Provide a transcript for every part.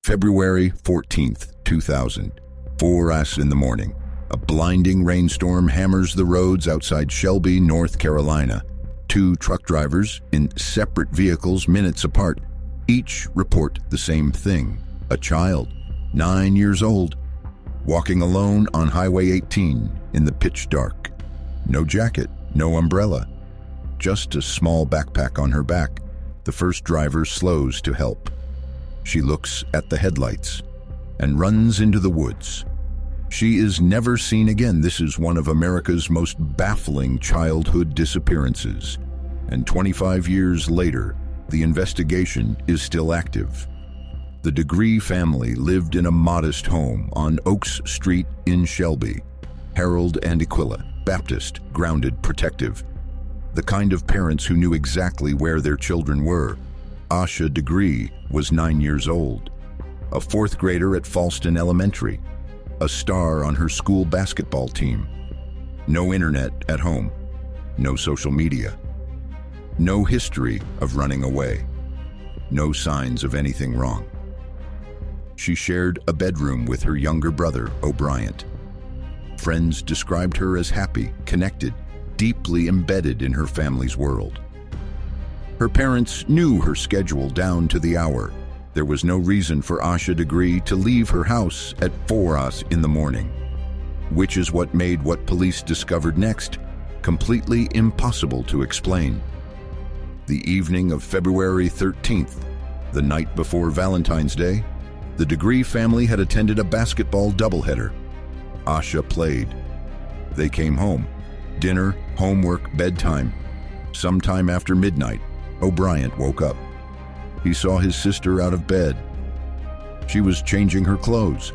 February 14th, 2000, 4 in the morning. A blinding rainstorm hammers the roads outside Shelby, North Carolina. Two truck drivers in separate vehicles minutes apart each report the same thing. A child, 9 years old, walking alone on Highway 18 in the pitch dark. No jacket, no umbrella, just a small backpack on her back. The first driver slows to help. She looks at the headlights and runs into the woods. She is never seen again. This is one of America's most baffling childhood disappearances. And 25 years later, the investigation is still active. The Degree family lived in a modest home on Oaks Street in Shelby. Harold and Aquila, Baptist, grounded, protective. The kind of parents who knew exactly where their children were. Asha Degree was 9 years old, a fourth grader at Falston Elementary, a star on her school basketball team. No internet at home, no social media, no history of running away, no signs of anything wrong. She shared a bedroom with her younger brother, O'Brien. Friends described her as happy, connected, deeply embedded in her family's world. Her parents knew her schedule down to the hour. There was no reason for Asha Degree to leave her house at 4 in the morning, which is what made what police discovered next completely impossible to explain. The evening of February 13th, the night before Valentine's Day, the Degree family had attended a basketball doubleheader. Asha played. They came home. Dinner, homework, bedtime. Sometime after midnight, O'Brien woke up. He saw his sister out of bed. She was changing her clothes.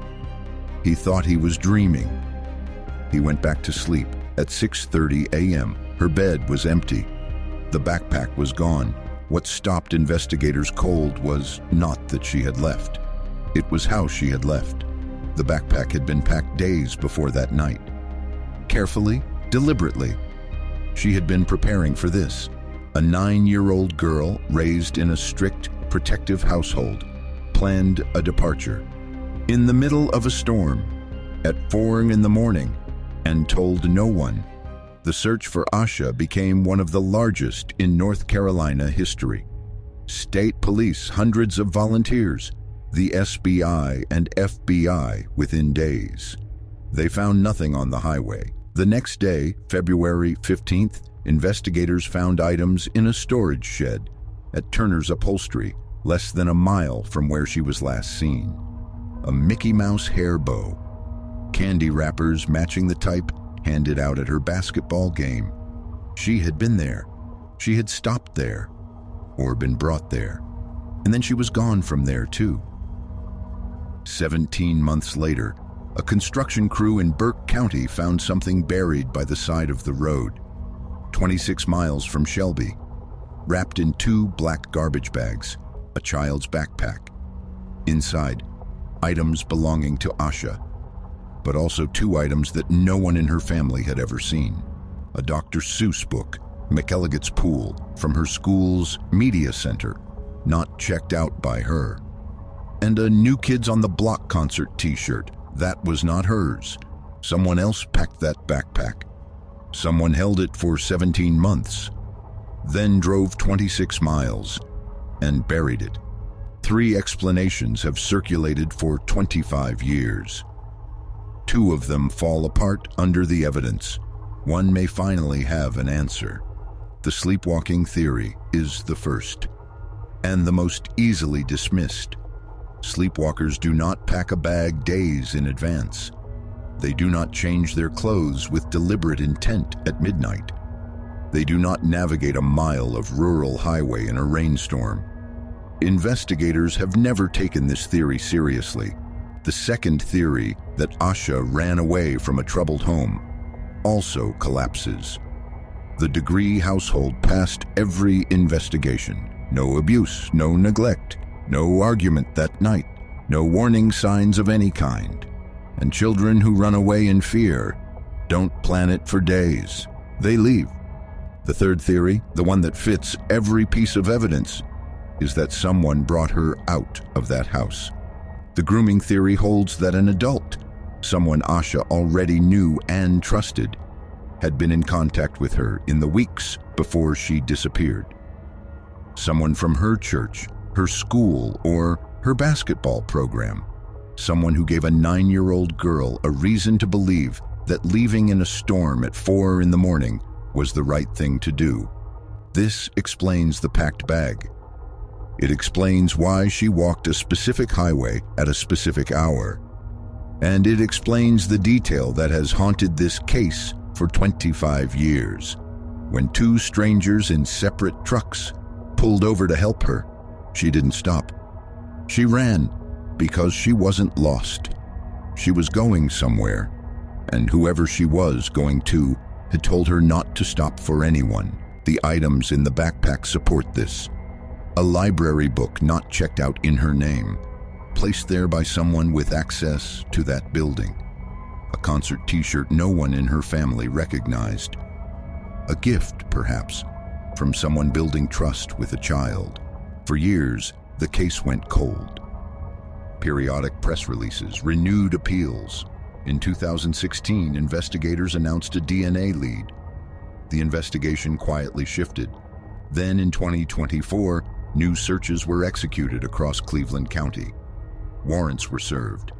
He thought he was dreaming. He went back to sleep. At 6:30 a.m., her bed was empty. The backpack was gone. What stopped investigators cold was not that she had left. It was how she had left. The backpack had been packed days before that night. Carefully, deliberately. She had been preparing for this. A 9-year-old girl raised in a strict, protective household planned a departure in the middle of a storm at 4 in the morning and told no one. The search for Asha became one of the largest in North Carolina history. State police, hundreds of volunteers, the SBI and FBI within days. They found nothing on the highway. The next day, February 15th, investigators found items in a storage shed at Turner's Upholstery, less than a mile from where she was last seen. A Mickey Mouse hair bow, candy wrappers matching the type handed out at her basketball game. She had been there. She had stopped there, or been brought there. And then she was gone from there too. 17 months later, a construction crew in Burke County found something buried by the side of the road, 26 miles from Shelby, wrapped in 2 black garbage bags, a child's backpack. Inside, items belonging to Asha, but also 2 items that no one in her family had ever seen. A Dr. Seuss book, McElligot's Pool, from her school's media center, not checked out by her. And a New Kids on the Block concert t-shirt. That was not hers. Someone else packed that backpack. Someone held it for 17 months, then drove 26 miles and buried it. 3 explanations have circulated for 25 years. 2 of them fall apart under the evidence. One may finally have an answer. The sleepwalking theory is the first, and the most easily dismissed. Sleepwalkers do not pack a bag days in advance. They do not change their clothes with deliberate intent at midnight. They do not navigate a mile of rural highway in a rainstorm. Investigators have never taken this theory seriously. The second theory, that Asha ran away from a troubled home, also collapses. The Degree household passed every investigation. No abuse, no neglect, no argument that night, no warning signs of any kind. And children who run away in fear don't plan it for days. They leave. The third theory, the one that fits every piece of evidence, is that someone brought her out of that house. The grooming theory holds that an adult, someone Asha already knew and trusted, had been in contact with her in the weeks before she disappeared. Someone from her church, her school, or her basketball program. Someone who gave a 9-year-old girl a reason to believe that leaving in a storm at 4 in the morning was the right thing to do. This explains the packed bag. It explains why she walked a specific highway at a specific hour. And it explains the detail that has haunted this case for 25 years. When 2 strangers in separate trucks pulled over to help her, she didn't stop. She ran because she wasn't lost. She was going somewhere, and whoever she was going to had told her not to stop for anyone. The items in the backpack support this. A library book not checked out in her name, placed there by someone with access to that building. A concert t-shirt no one in her family recognized. A gift, perhaps, from someone building trust with a child. For years, the case went cold. Periodic press releases, renewed appeals. In 2016, investigators announced a DNA lead. The investigation quietly shifted. Then in 2024, new searches were executed across Cleveland County. Warrants were served.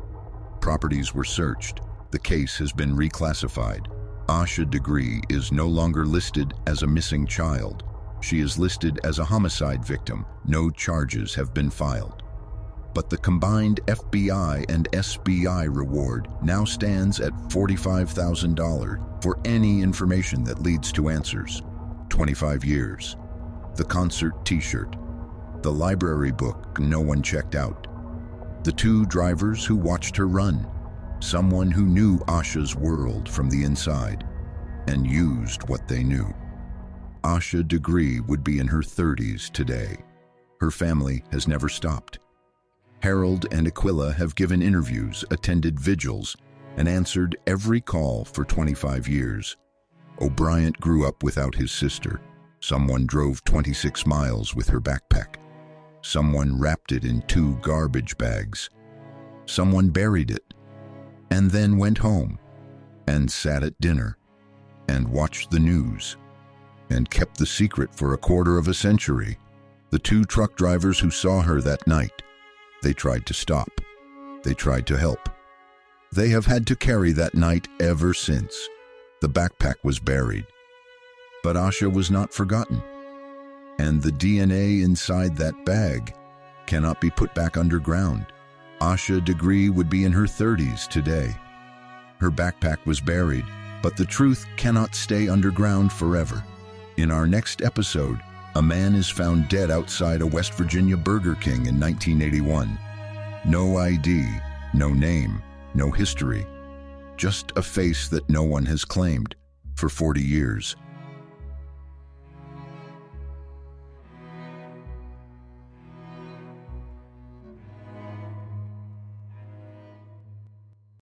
Properties were searched. The case has been reclassified. Asha Degree is no longer listed as a missing child. She is listed as a homicide victim. No charges have been filed. But the combined FBI and SBI reward now stands at $45,000 for any information that leads to answers. 25 years. The concert t-shirt. The library book no one checked out. The 2 drivers who watched her run. Someone who knew Asha's world from the inside and used what they knew. Asha Degree would be in her 30s today. Her family has never stopped. Harold and Aquila have given interviews, attended vigils, and answered every call for 25 years. O'Brien grew up without his sister. Someone drove 26 miles with her backpack. Someone wrapped it in 2 garbage bags. Someone buried it, and then went home, and sat at dinner, and watched the news, and kept the secret for a quarter of a century. The 2 truck drivers who saw her that night, they tried to stop. They tried to help. They have had to carry that night ever since. The backpack was buried. But Asha was not forgotten. And the DNA inside that bag cannot be put back underground. Asha Degree would be in her 30s today. Her backpack was buried, but the truth cannot stay underground forever. In our next episode, a man is found dead outside a West Virginia Burger King in 1981. No ID, no name, no history. Just a face that no one has claimed for 40 years.